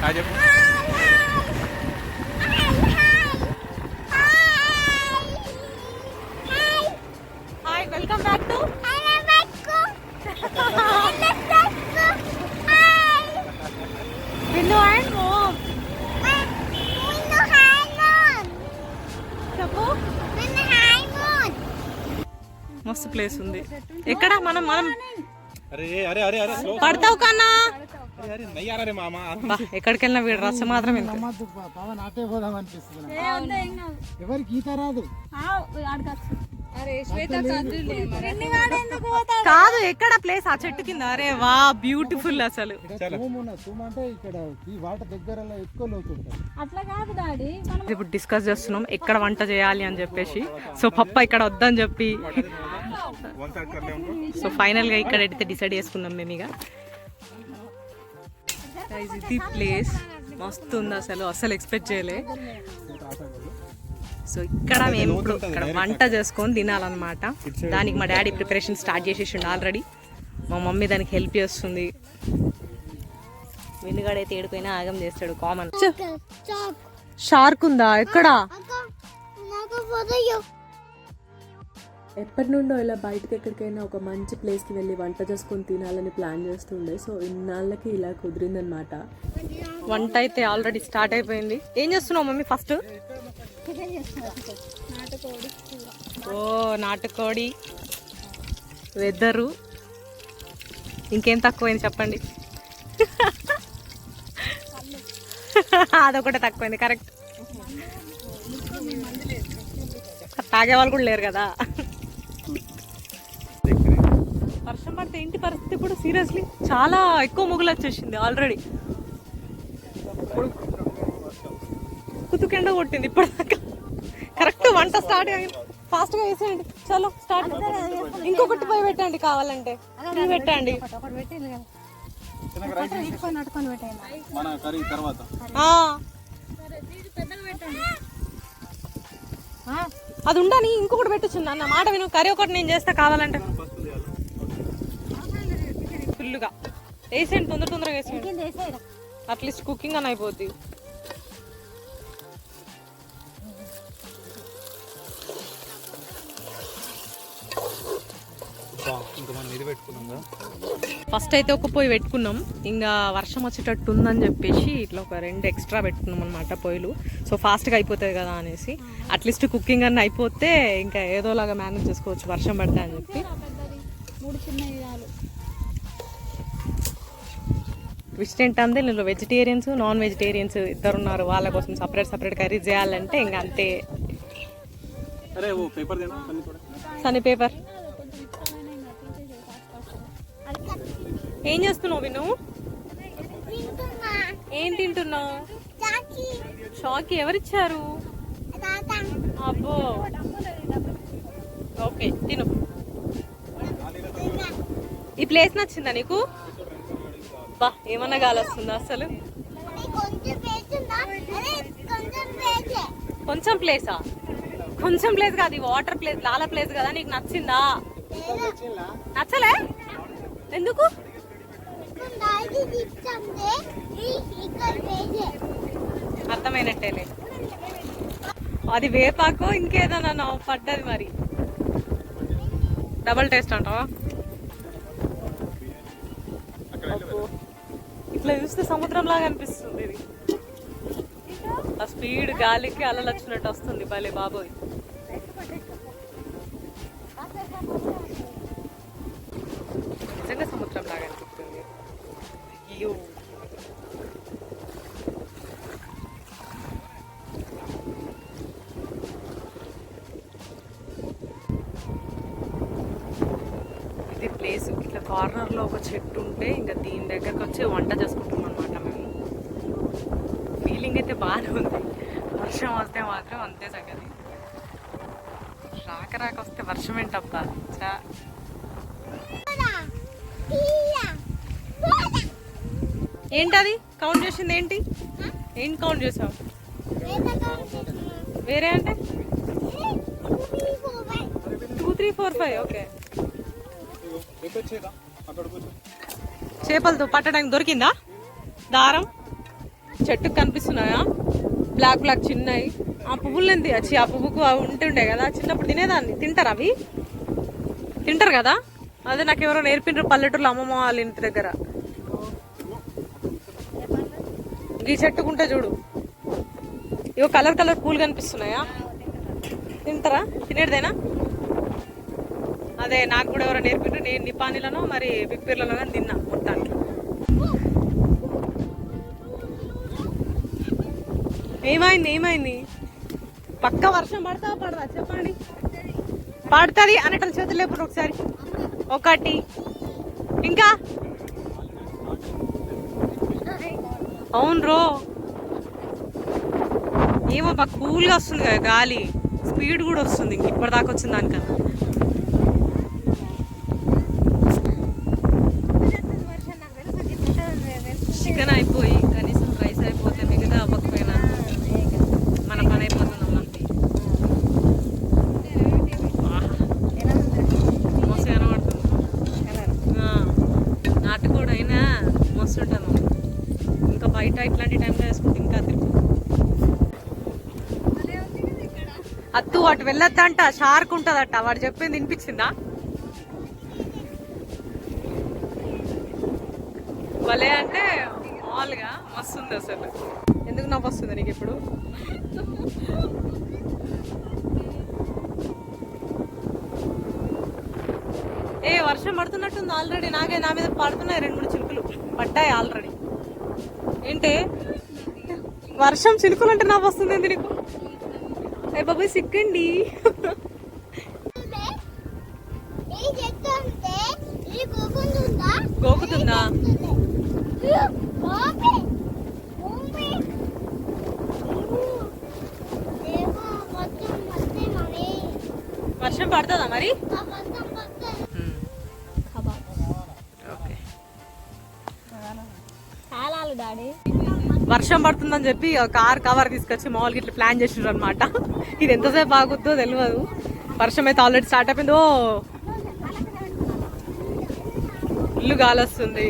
Hi, welcome back to Vinnu and mom. చెప్పు. మస్తు place ఉంది. ఎక్కడ మనం మనం పడతావు కన్నా. ఎక్కడికి వెళ్ళినా వీడు రచ్చ మాత్రం ఎవరికి ఈత రాదు. కాదు, ఎక్కడ ప్లేస్? ఆ చెట్టు కింద. అరే వా, బ్యూటిఫుల్ అసలు. ఇప్పుడు డిస్కస్ చేస్తున్నాం ఎక్కడ వంట చేయాలి అని చెప్పేసి. సో పప్ప ఇక్కడ వద్దని చెప్పి, సో ఫైనల్ గా ఇక్కడ అయితే డిసైడ్ చేసుకున్నాం మేము. ఇక ఇది ప్లేస్ మస్తు ఉంది అసలు ఎక్స్పెక్ట్ చేయలే. సో ఇక్కడ మేము ఇప్పుడు ఇక్కడ వంట చేసుకొని తినాలన్నమాట. దానికి మా డాడీ ప్రిపరేషన్ స్టార్ట్ చేసేసిండు ఆల్రెడీ. మా మమ్మీ దానికి హెల్ప్ చేస్తుంది. వెన్నుగాడైతే ఏడుపోయినా ఆగం చేస్తాడు. కామన్. షార్క్ ఉందా? ఎక్కడ? ఎప్పటి నుండో ఇలా బయటకి ఎక్కడికైనా ఒక మంచి ప్లేస్కి వెళ్ళి వంట చేసుకొని తినాలని ప్లాన్ చేస్తుండే. సో ఇన్నాళ్ళకి ఇలా కుదిరిందనమాట. వంట అయితే ఆల్రెడీ స్టార్ట్ అయిపోయింది. ఏం చేస్తున్నావు మమ్మీ? ఫస్ట్ ఓ నాటుకోడి, వెదరు, ఇంకేం తక్కువైంది చెప్పండి? అదొకటే తక్కువైంది. కరెక్ట్. తాగే వాళ్ళు కూడా లేరు కదా. వర్షం పడితే ఏంటి పరిస్థితి ఇప్పుడు? సీరియస్లీ చాలా ఎక్కువ ముగ్గులు వచ్చేసింది ఆల్రెడీ. కుతుకెండ కొట్టింది ఇప్పటిదాకా. కరెక్ట్ వంట స్టార్ట్ అయింది. ఫాస్ట్ గా వేసేయండి. చలో స్టార్ట్. ఇంకొకటి పోయి పెట్టండి, కావాలంటే పెట్టండి. అది ఉండని ఇంకొకటి పెట్టచ్చు అన్న మాట విను. కర్రీ ఒకటి నేను చేస్తా కావాలంటే. ఫుల్గా వేసేయండి, తొందరగా వేసేయండి. అట్లీస్ట్ కుకింగ్ అని అయిపోద్ది. ఫస్ట్ అయితే ఒక పొయ్యి పెట్టుకున్నాం. ఇంకా వర్షం వచ్చేటట్టు ఉందని చెప్పేసి ఇట్లా ఒక 2 ఎక్స్ట్రా పెట్టుకున్నాం అనమాట పొయ్యిలు. సో ఫాస్ట్గా అయిపోతుంది కదా అనేసి. అట్లీస్ట్ కుకింగ్ అన్నీ అయిపోతే ఇంకా ఏదోలాగా మేనేజ్ చేసుకోవచ్చు వర్షం పడితే అని చెప్పి. ట్విస్ట్ ఏంటంటే ఇందులో వెజిటేరియన్స్, నాన్ వెజిటేరియన్స్ ఇద్దరు ఉన్నారు. వాళ్ళ కోసం సపరేట్ కర్రీ చేయాలంటే ఇంకా అంతే. సన్నీ పేపర్. ఏం చేస్తున్నావు విను? ఏం తింటున్నావు? షాకి ఎవరిచ్చారు? అబ్బో, ఓకే తిను. ఈ ప్లేస్ నచ్చిందా నీకు? బా, ఏమన్నా గాలి వస్తుందా అసలు? కొంచెం ప్లేసా? కొంచెం ప్లేస్ కాదు, వాటర్ ప్లేస్, లాల ప్లేస్ కదా. నీకు నచ్చిందా? నచ్చలే? ఎందుకు? అర్థమైనట్టేలే. అది వేపాకో ఇంకేదన్నా పడ్డది మరి. డబల్ టేస్ట్ అంటావా? ఇట్లా చూస్తే సముద్రం లాగా అనిపిస్తుంది ఇది. ఆ స్పీడ్ గాలికి అలలు వచ్చినట్టు వస్తుంది. భలే బాబోయ్. నిజంగా సముద్రం లాగా అనిపిస్తుంది. ఇది ప్లేస్. ఇట్లా కార్నర్ లో ఒక చెట్టు ఉంటే ఇంకా దీని దగ్గరకు వచ్చి వంట చేసుకుంటున్నాం అనమాట మేము. ఫీలింగ్ అయితే బాగానే ఉంది. వర్షం వస్తే మాత్రం అంతే సంగతి. రాక వస్తే వర్షం ఏంటబ్బా. ఏంటది కౌంట్ చేసింది? ఏంటి కౌంట్ చేసావు? వేరే అంటే 2 3 4 5. ఓకే. చేపలతో పట్టడానికి దొరికిందా దారం? చెట్టుకు కనిపిస్తున్నాయా బ్లాక్ బ్లాక్ చిన్నవి. ఆ పువ్వులు ఎంత వచ్చి ఆ పువ్వుకు ఉంటుండే కదా చిన్నప్పుడు తినేదాన్ని. తింటారు అవి? తింటారు కదా. అదే నాకు ఎవరో నేర్పిండ్రు పల్లెటూరులో అమ్మమ్మ వాళ్ళ ఇంటి దగ్గర. ఈ చెట్టుకుంటే చూడు ఇవో కలర్ కలర్ పూలు కనిపిస్తున్నాయా? తింటారా? తినేటిదేనా? అదే నాకు కూడా ఎవరో నేర్పిండ్రు. నేను నిపానిలోనో మరి బిక్పీర్లలో కానీ తిన్నా మొత్తానికి. ఏమైంది? పక్క వర్షం పడతా పడదా చెప్పండి. పడుతుంది అనేటల చేతులు లేపు ఒకసారి. ఒకటి ఇంకా అవును రో ఏమో బాగా కూల్గా వస్తుంది కదా గాలి, స్పీడ్ కూడా వస్తుంది. ఇంక ఇప్పటిదాకా వచ్చింది దానికన్నా. చికెన్ అయిపోయి కనీసం రైస్ అయిపోతే మిగతా అవ్వకపోయినా మన పని అయిపోతుందమ్మా. మస్తు కనబడుతుంది. నాటుకోడి అయినా మస్తు ఉంటాను. ఇంకా బయట ఇట్లాంటి టైంలో వేసుకుంటే ఇంకా తిరుగు. అత్తు అటు వెళ్ళొద్దంట, షార్క్ ఉంటుందట. వాడు చెప్పింది వినిపించిందా? భలే అంటే మామూలుగా మస్తు ఉంది అసలు. ఎందుకు నవ్వు వస్తుంది నీకు ఇప్పుడు? వర్షం పడుతున్నట్టుంది ఆల్రెడీ. నా మీద పడుతున్నాయి 2-3 చినుకులు పడ్డాయి ఆల్రెడీ. ఏంటి వర్షం చినుకులు అంటే నవ్వు వస్తుంది ఏంటి నీకు? అయ్య బాబాయ్ సిక్కండి. గోకుతుందా? వర్షం పడుతుందా మరి? వర్షం పడుతుందని చెప్పి కార్ కవర్ తీసుకొచ్చి మామూలుగా ఇట్లా ప్లాన్ చేసిండ్రు అనమాట. ఇది ఎంతసేపు ఆగుద్దో తెలియదు. వర్షం అయితే ఆల్రెడీ స్టార్ట్ అయిపోయిందో. ఇల్లు గాలి వస్తుంది.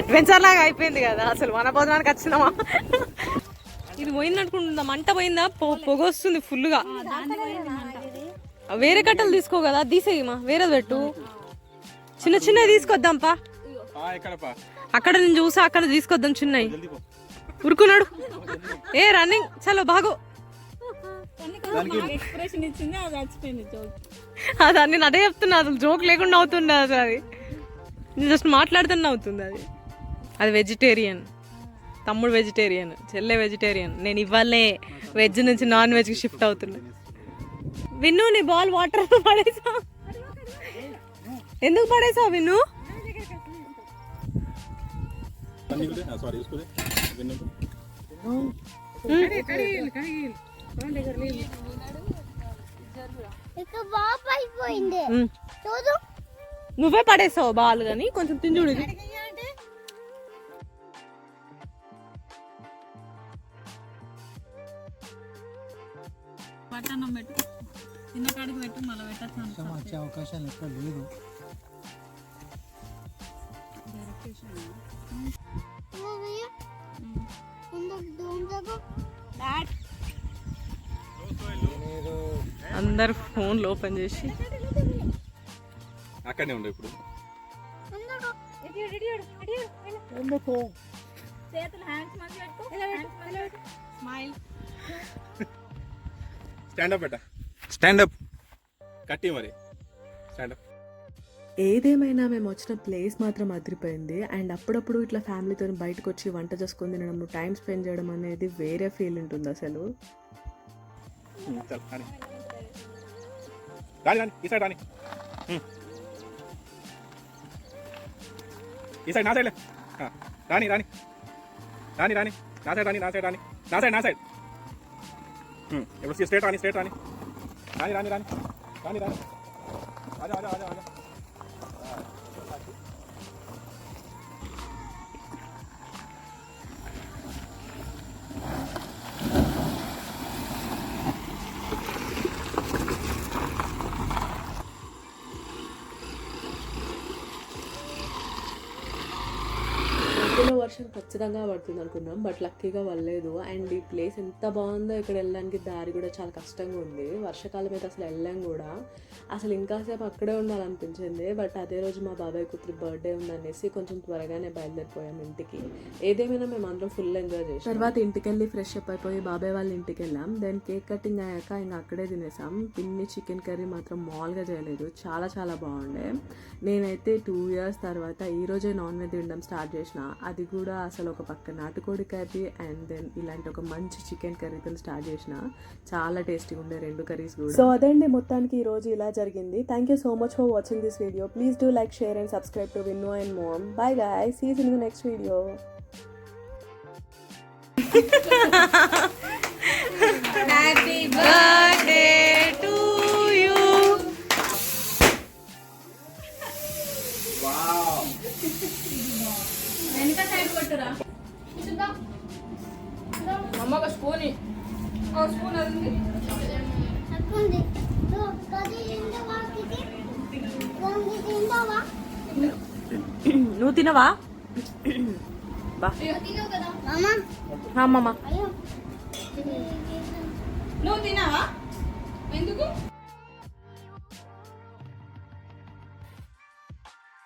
అడ్వెంచర్ లాగా అయిపోయింది కదా అసలు. మన భోజనానికి వచ్చినామా? ఇది పోయింది అనుకుంటుందా? మంట పోయిందా? పొగ వస్తుంది ఫుల్గా. వేరే కట్టలు తీసుకో కదా, తీసేయమా వేరేది పెట్టు. చిన్న చిన్నవి తీసుకొద్దాంపా. అక్కడ నేను చూసా, అక్కడ తీసుకొద్దాం చిన్నవి. ఉరుకున్నాడు. రన్నింగ్ చలో బాగో. అది నేను అదే చెప్తున్నా, అసలు జోక్ లేకుండా అవుతుండే అసలు. అది నేను జస్ట్ మాట్లాడుతున్నా అవుతుంది. అది వెజిటేరియన్. తమ్ముడు వెజిటేరియన్, చెల్లె వెజిటేరియన్. నేను ఇవ్వాలే వెజ్ నుంచి నాన్ వెజ్కి షిఫ్ట్ అవుతున్నా. విన్ను నీ బాల్ వాటర్ పడేసా? ఎందుకు పడేసావు విన్ను? నువ్వే పడేసావు బాల్ కానీ కొంచెం తింజుడు. పట్టణం పెట్టు, చిన్న కాడికి పెట్టు, మళ్ళీ పెట్టచ్చు. వచ్చే అవకాశాలు ఎక్కడ లేదు. అందరు ఫోన్లు ఓపెన్ చేసి అక్కడనే ఉండే ఇప్పుడు. స్టాండప్ స్టాండప్ కట్టి మరి స్టాండప్. ఏదేమైనా మేము వచ్చిన ప్లేస్ మాత్రం అదిరిపోయింది. అండ్ అప్పుడప్పుడు ఇట్లా ఫ్యామిలీతో బయటకు వచ్చి వంట చేసుకొని తినడం, టైం స్పెండ్ చేయడం అనేది వేరే ఫీల్ ఉంటుంది అసలు. ఈ సైడ్ నా సైడ్ రాని రాని రాని రాని నా సైడ్ రాని నా సైడ్ రాని నా సైడ్ నా సైడ్. ఇప్పుడు స్ట్రేట్ రాని స్ట్రేట్ రాని రాని రాని రాని రాని రాని ఆజా ఆజా ఆజా ఆజా. వర్షం ఖచ్చితంగా పడుతుంది అనుకున్నాం, బట్ లక్కీగా పడలేదు. అండ్ ఈ ప్లేస్ ఎంత బాగుందో, ఇక్కడ వెళ్ళడానికి దారి కూడా చాలా కష్టంగా ఉంది. వర్షాకాలం అయితే అసలు వెళ్ళాం కూడా, అసలు ఇంకాసేపు అక్కడే ఉండాలనిపించింది. బట్ అదే రోజు మా బాబాయ్ కూతురు బర్త్డే ఉందనేసి కొంచెం త్వరగానే బయలుదేరిపోయాం ఇంటికి. ఏదేమైనా మేము అందరం ఫుల్ ఎంజాయ్ చేసాం. తర్వాత ఇంటికి వెళ్ళి ఫ్రెష్ అప్ అయిపోయి బాబాయ్ వాళ్ళ ఇంటికి వెళ్ళాం. దెన్ కేక్ కటింగ్ అయ్యాక ఇంకా అక్కడే తినేసాం. పిన్ని చికెన్ కర్రీ మాత్రం మామూలుగా చేయలేదు, చాలా చాలా బాగుండే. నేనైతే 2 years తర్వాత ఈరోజే నాన్ వెజ్ తినడం స్టార్ట్ చేసిన, అది కూడా అసలు ఒక పక్క నాటుకోడి కర్రీ అండ్ దెన్ ఇలాంటి ఒక మంచి చికెన్ కర్రీతో స్టార్ట్ చేసిన. చాలా టేస్టీగా ఉండే 2 కర్రీస్ కూడా. సో అదండి మొత్తానికి ఈ రోజు ఇలా జరిగింది. Thank you so much for watching this video. Please do like, share and subscribe to Vinnu and mom. Bye guys, see you in the next video. Happy birthday to you. వెనక side కొట్టురా. అమ్మక spoon spoon అది నువ్వు తినవా? బా అమ్మమ్మ